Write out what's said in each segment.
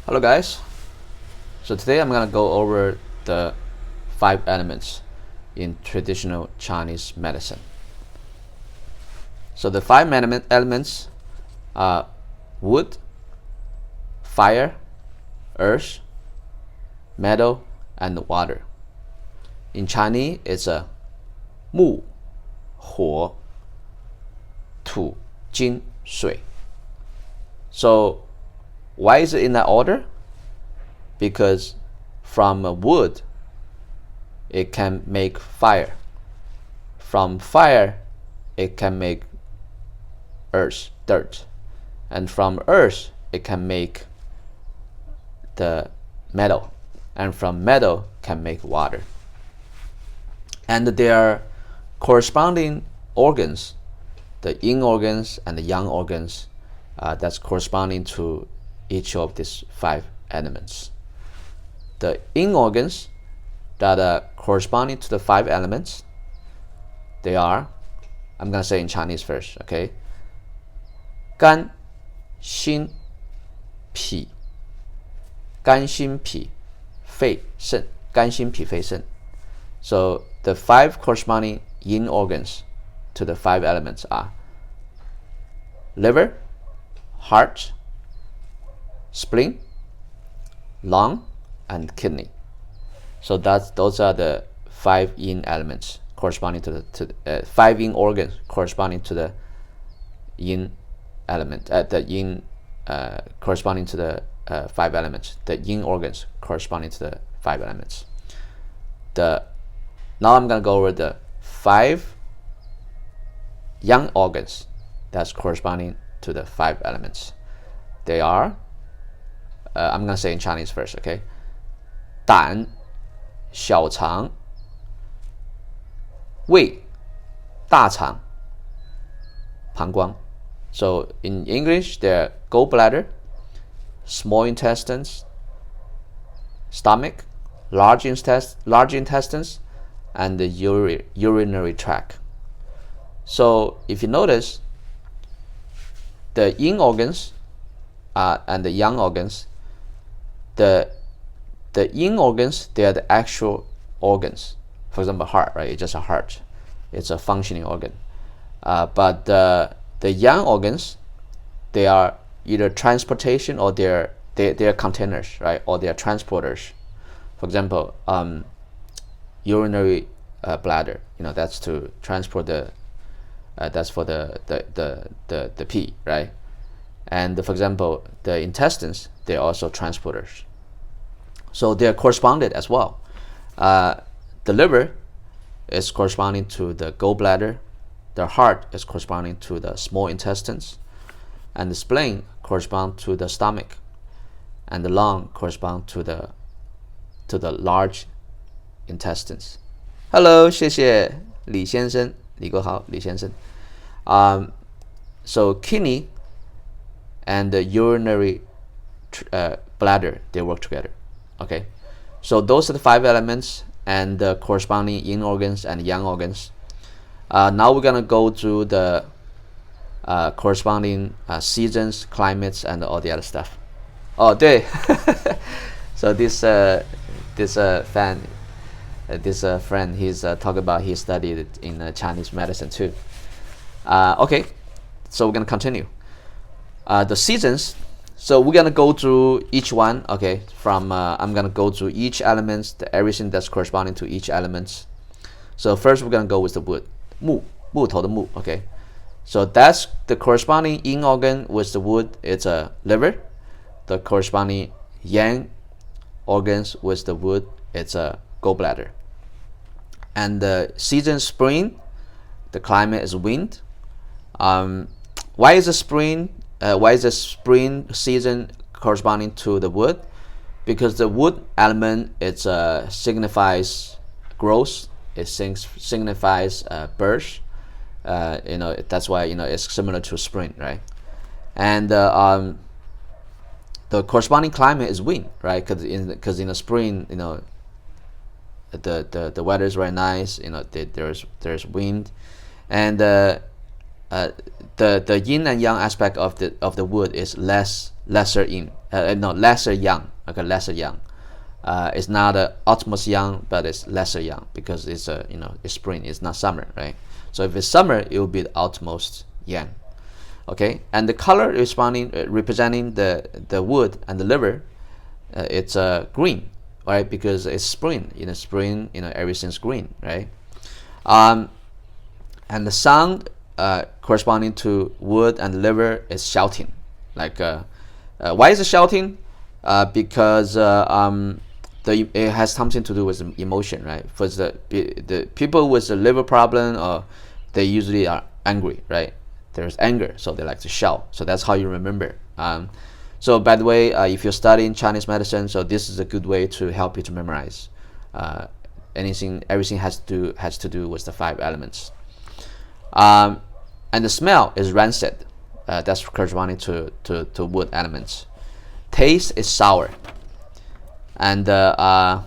Hello guys. So today I'm gonna go over the 5 elements in traditional Chinese medicine. So the 5 elements are wood, fire, earth, metal, and water. In Chinese, it's a 木、火、土、金、水. So why is it in that order? Because from wood, it can make fire. From fire, it can make earth, dirt. And from earth, it can make the metal. And from metal, can make water. And their corresponding organs, the yin organs and the yang organs, that's corresponding to each of these 5 elements. The yin organs that are corresponding to the 5 elements, they are, I'm going to say in Chinese first, okay? 肝、心、脾、肝、心、脾、肺、肾、肝、心、脾、肺、肾. So the 5 corresponding yin organs to the 5 elements are liver, heart, spleen, lung, and kidney. So those are the 5 yin elements corresponding to the 5 yin organs corresponding to the yin element. The yin corresponding to the 5 elements. The yin organs corresponding to the 5 elements. Now I'm gonna go over the 5 yang organs that's corresponding to the 5 elements. They are, I'm gonna say in Chinese first, okay? 胆、小肠、胃、大肠、膀胱. So in English, they're gallbladder, small intestines, stomach, large intestines, and the urinary tract. So if you notice, the yin organs and the yang organs, the yin organs, they are the actual organs. For example, heart, right? It's just a heart. It's a functioning organ. But the yang organs, they are either transportation or they're containers, right? Or they're transporters. For example, urinary bladder, that's to transport that's for the pee, right? And for example, the intestines, they're also transporters. So they're corresponded as well. The liver is corresponding to the gallbladder. The heart is corresponding to the small intestines. And the spleen corresponds to the stomach. And the lung corresponds to the large intestines. Hello, 谢谢李先生，李国豪，李先生. So kidney and the urinary bladder, they work together. Okay, so those are the 5 elements and the corresponding yin organs and yang organs. Now we're gonna go through the corresponding seasons, climates, and all the other stuff. Oh, 对. So this friend, he's talking about he studied in Chinese medicine too. Okay, so we're gonna continue. The seasons. So we're gonna go through each one. Okay, from I'm gonna go through each element, everything that's corresponding to each element. So first we're gonna go with the wood. 木头的木. Okay, so that's the corresponding yin organ with the wood. It's a liver. The corresponding yang organs with the wood, it's a gallbladder. And the season spring, the climate is wind. Why is the spring season corresponding to the wood? Because the wood element, it signifies growth. It signifies birth. That's why it's similar to spring, right? And the corresponding climate is wind, right? Because in the spring, the weather is very nice. There's wind, and the yin and yang aspect of the wood is lesser yin, no, lesser yang. Okay, lesser yang. It's not utmost yang, but it's lesser yang because it's it's spring. It's not summer, right? So if it's summer, it will be the utmost yang. Okay, and the color representing the wood and the liver, it's green, right? Because it's spring. Spring, everything's green, right? And the sound corresponding to wood and liver is shouting. Like, why is it shouting? Because it has something to do with emotion, right? For the people with the liver problem, they usually are angry, right? There's anger, so they like to shout. So that's how you remember. So by the way, if you're studying Chinese medicine, so this is a good way to help you to memorize. Everything has to do with the 5 elements. And the smell is rancid. That's corresponding to wood elements. Taste is sour. And the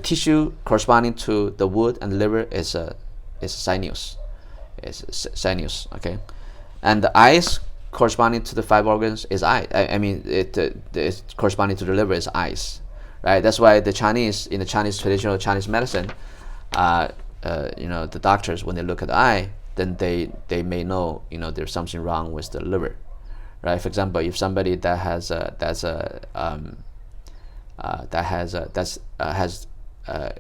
tissue corresponding to the wood and the liver is sinews. It's sinews. Okay. And the eyes corresponding to the 5 organs is eye. It's corresponding to the liver is eyes. Right. That's why in the Chinese traditional Chinese medicine, the doctors, when they look at the eye, then they may know there's something wrong with the liver, right? For example, if somebody that has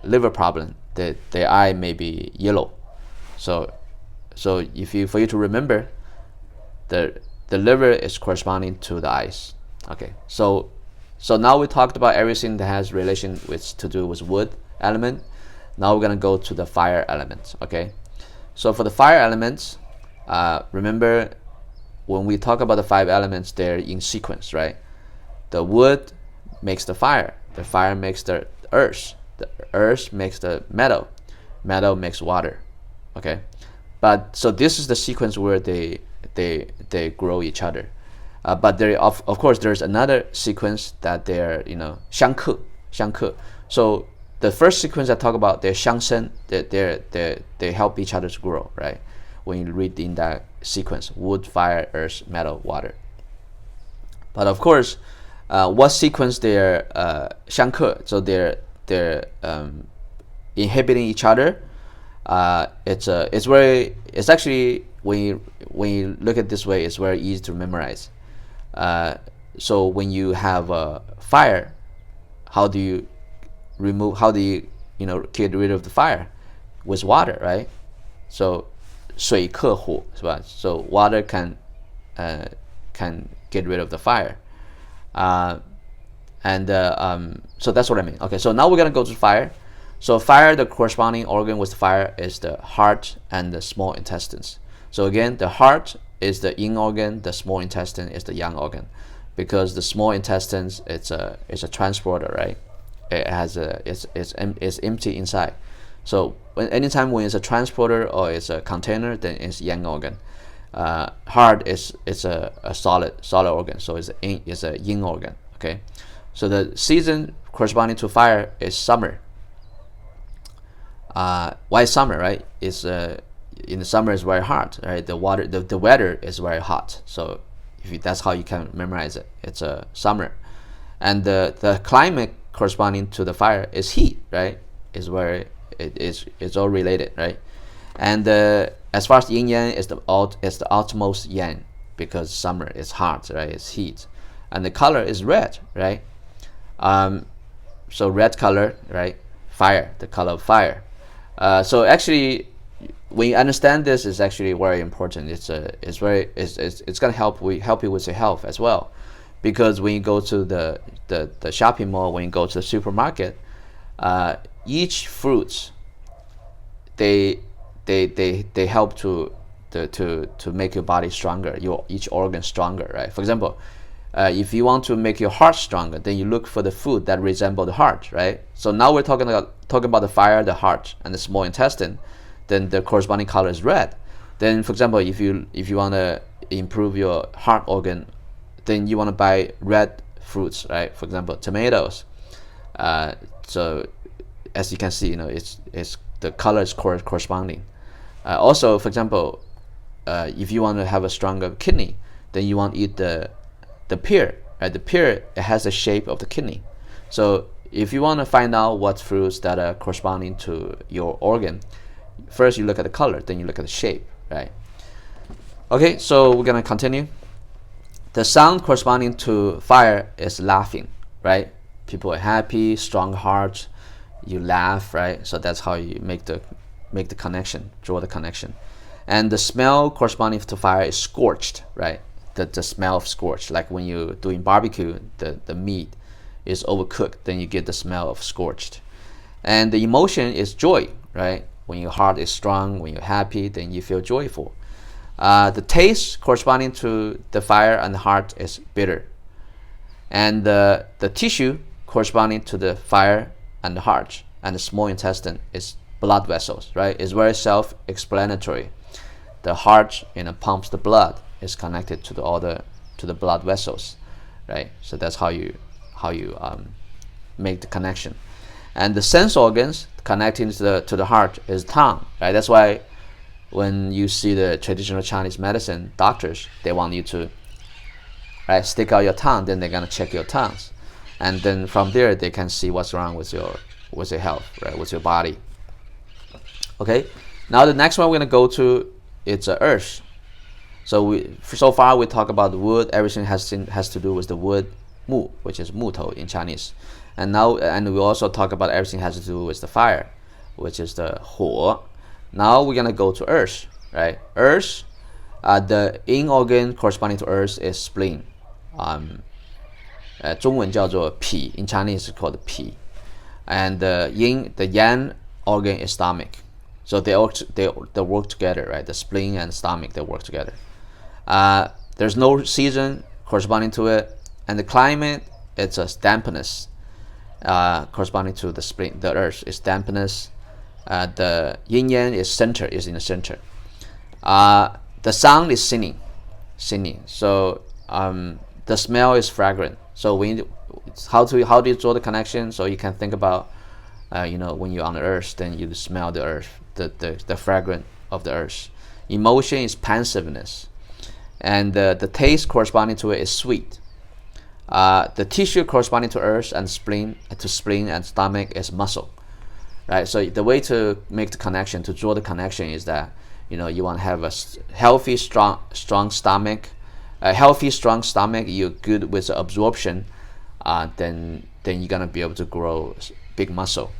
liver problem, their eye may be yellow. So for you to remember, the liver is corresponding to the eyes. Okay, so now we talked about everything that has relation to do with wood element. Now we're gonna go to the fire element. Okay. So for the fire elements, remember when we talk about the 5 elements, they're in sequence, right? The wood makes the fire makes the earth makes the metal makes water. Okay, but so this is the sequence where they grow each other. But there of course there's another sequence that they're 相克. So the first sequence I talk about, they're 相生, they help each other to grow, right? When you read in that sequence, wood, fire, earth, metal, water. But of course, what sequence they're 相克, so they're inhibiting each other. It's actually when you look at it this way, it's very easy to memorize. So when you have fire, how do you get rid of the fire? With water, right? So 水克火, so water can get rid of the fire. So that's what I mean. Okay, so now we're gonna go to fire. So fire, the corresponding organ with fire is the heart and the small intestines. So again, the heart is the yin organ, the small intestine is the yang organ, because the small intestines it's a transporter, right? It has it's empty inside. So anytime when it's a transporter or it's a container, then it's yang organ. Heart it's a solid organ, so it's a yin organ. Okay, so the season corresponding to fire is summer. Why summer, right? It's in the summer is very hot, right? The weather is very hot. So that's how you can memorize it. It's a summer, and the climate corresponding to the fire is heat, right? Is where it's all related, right? And as far as yin yang is the utmost yang, because summer is hot, right? It's heat, and the color is red, right? So red color, right? Fire, the color of fire. So actually, when you understand this, is actually very important. It's gonna help you with your health as well, because when you go to the shopping mall, when you go to the supermarket, each fruits they help to make your body stronger, each organ stronger, right? For example, if you want to make your heart stronger, then you look for the food that resemble the heart, right? So now we're talking about the fire, the heart, and the small intestine. Then the corresponding color is red. Then, for example, if you want to improve your heart organ, then you want to buy red fruits, right? For example, tomatoes. So as you can see, it's the color is corresponding. Also, for example, if you want to have a stronger kidney, then you want to eat the pear, right? The pear, it has the shape of the kidney. So if you want to find out what fruits that are corresponding to your organ, first you look at the color, then you look at the shape, right? Okay, so we're gonna continue. The sound corresponding to fire is laughing, right? People are happy, strong heart, you laugh, right? So that's how you make the connection, draw the connection. And the smell corresponding to fire is scorched, right? The smell of scorched, like when you're doing barbecue, the meat is overcooked, then you get the smell of scorched. And the emotion is joy, right? When your heart is strong, when you're happy, then you feel joyful. The taste corresponding to the fire and the heart is bitter. And the tissue corresponding to the fire and the heart and the small intestine is blood vessels, right? It's very self-explanatory. The heart, pumps the blood, is connected to the blood vessels, right? So that's how you make the connection. And the sense organs connecting to the heart is tongue, right? That's why when you see the traditional Chinese medicine doctors, they want you to, right, stick out your tongue, then they're gonna check your tongues, and then from there they can see what's wrong with your health, right, with your body. Okay, now the next one we're gonna go to, it's earth. So far we talk about the wood. Everything has to do with the wood, mu, which is 木头 in Chinese, and we also talk about everything has to do with the fire, which is the 火. Now we're gonna go to earth, right? Earth, the yin organ corresponding to earth is spleen. 中文叫做脾, in Chinese it's called 脾, and the yang organ is stomach. So they work together, right? The spleen and stomach, they work together. There's no season corresponding to it, and the climate, it's a dampness. Corresponding to the spleen, the earth is dampness. The yin yang is in the center. The sound is singing. So the smell is fragrant. So how do you draw the connection? So you can think about, when you're on the earth, then you smell the earth, the fragrance of the earth. Emotion is pensiveness, and the taste corresponding to it is sweet. The tissue corresponding to earth and spleen and stomach is muscle, right? So the way to make the connection, to draw the connection, is that you want to have a healthy, strong stomach. A healthy, strong stomach, you're good with the absorption. Then you're gonna be able to grow big muscle.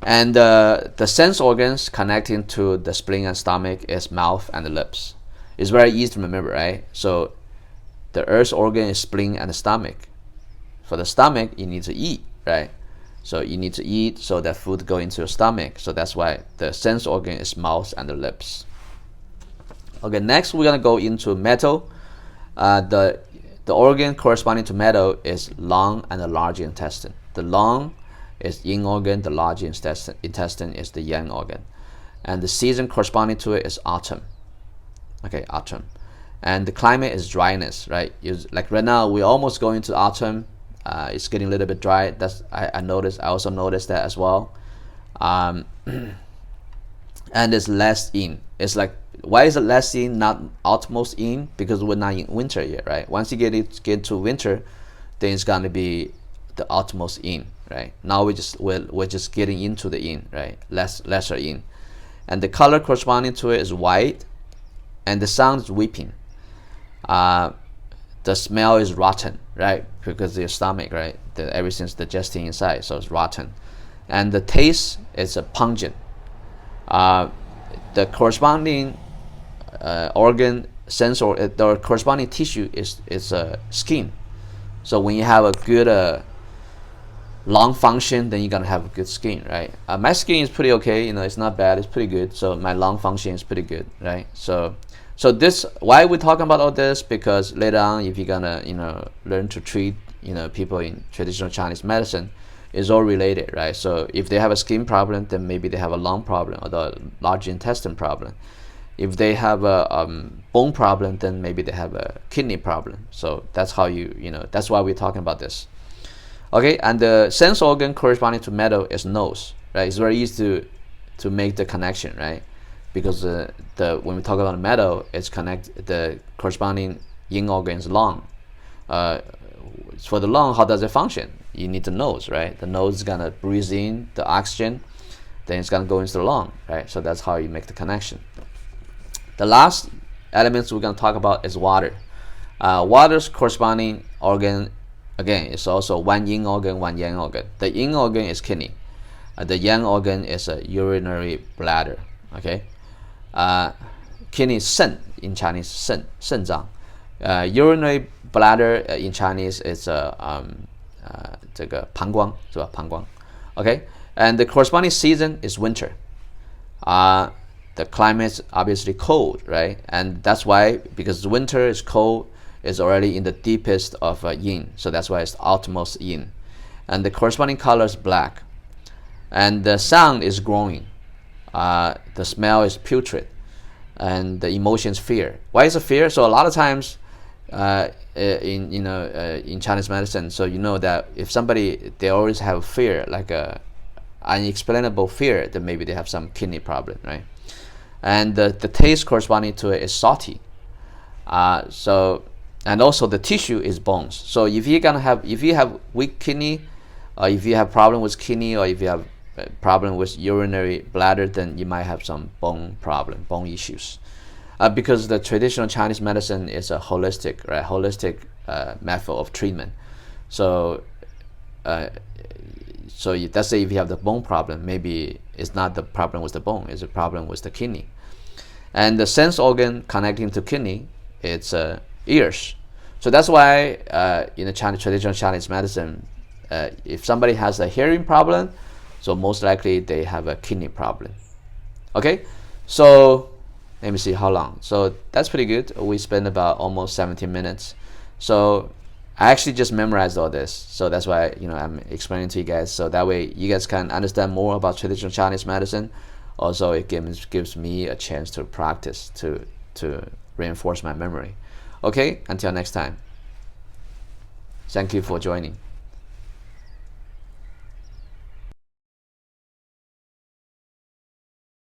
And the sense organs connecting to the spleen and stomach is mouth and the lips. It's very easy to remember, right? So the earth organ is spleen and the stomach. For the stomach, you need to eat, right? So you need to eat so that food go into your stomach. So that's why the sense organ is mouth and the lips. Okay, next we're gonna go into metal. The organ corresponding to metal is lung and the large intestine. The lung is yin organ, the large intestine is the yang organ, and the season corresponding to it is autumn. Okay, autumn, and the climate is dryness, right? Like right now we're almost going to autumn. It's getting a little bit dry. I also noticed that as well. And it's less yin. It's like, why is it less yin, not utmost yin? Because we're not in winter yet, right? Once you get to winter, then it's gonna be the utmost yin, right? Now we're just getting into the yin, right? Lesser yin, and the color corresponding to it is white, and the sound is weeping. The smell is rotten, right? Because your stomach, right? Everything's digesting inside, so it's rotten. And the taste is pungent. The corresponding organ, sense, or the corresponding tissue is skin. So when you have a good lung function, then you're gonna have a good skin, right? My skin is pretty okay, it's not bad, it's pretty good. So my lung function is pretty good, right? So this, why we're talking about all this, because later on, if you're gonna learn to treat people in traditional Chinese medicine, is all related, right? So if they have a skin problem, then maybe they have a lung problem or the large intestine problem. If they have a bone problem, then maybe they have a kidney problem. So that's how that's why we're talking about this. Okay, and the sense organ corresponding to metal is nose, right? It's very easy to make the connection, right? Because when we talk about metal, it's the corresponding yin organ is lung. for the lung, how does it function? You need the nose, right? The nose is gonna breathe in the oxygen, then it's gonna go into the lung, right? So that's how you make the connection. The last elements we're gonna talk about is water. Water's corresponding organ, again, is also one yin organ, one yang organ. The yin organ is kidney. The yang organ is a urinary bladder. Okay, kidney is 肾 in Chinese, 肾脏. Urinary bladder in Chinese is 这个膀胱是吧？膀胱. Okay, and the corresponding season is winter. The climate is obviously cold, right? And that's why, because winter is cold, is already in the deepest of yin, so that's why it's outermost yin. And the corresponding color is black. And the sound is growing. The smell is putrid. And the emotion is fear. Why is it fear? So a lot of times in Chinese medicine, so you know that if somebody, they always have fear, like a unexplainable fear, then maybe they have some kidney problem, right? And the taste corresponding to it is salty. And also the tissue is bones. So if you have weak kidney, or if you have problem with kidney, or if you have a problem with urinary bladder, then you might have some bone problem, bone issues. Because the traditional Chinese medicine is a holistic, right? Holistic method of treatment. So let's say if you have the bone problem, maybe it's not the problem with the bone, it's a problem with the kidney. And the sense organ connecting to kidney, it's ears. So that's why in the traditional Chinese medicine, if somebody has a hearing problem, so most likely they have a kidney problem. Okay, so let me see how long. So that's pretty good. We spent about almost 17 minutes. So I actually just memorized all this. So that's why I'm explaining to you guys. So that way you guys can understand more about traditional Chinese medicine. Also, it gives me a chance to practice, to reinforce my memory. Okay, until next time. Thank you for joining.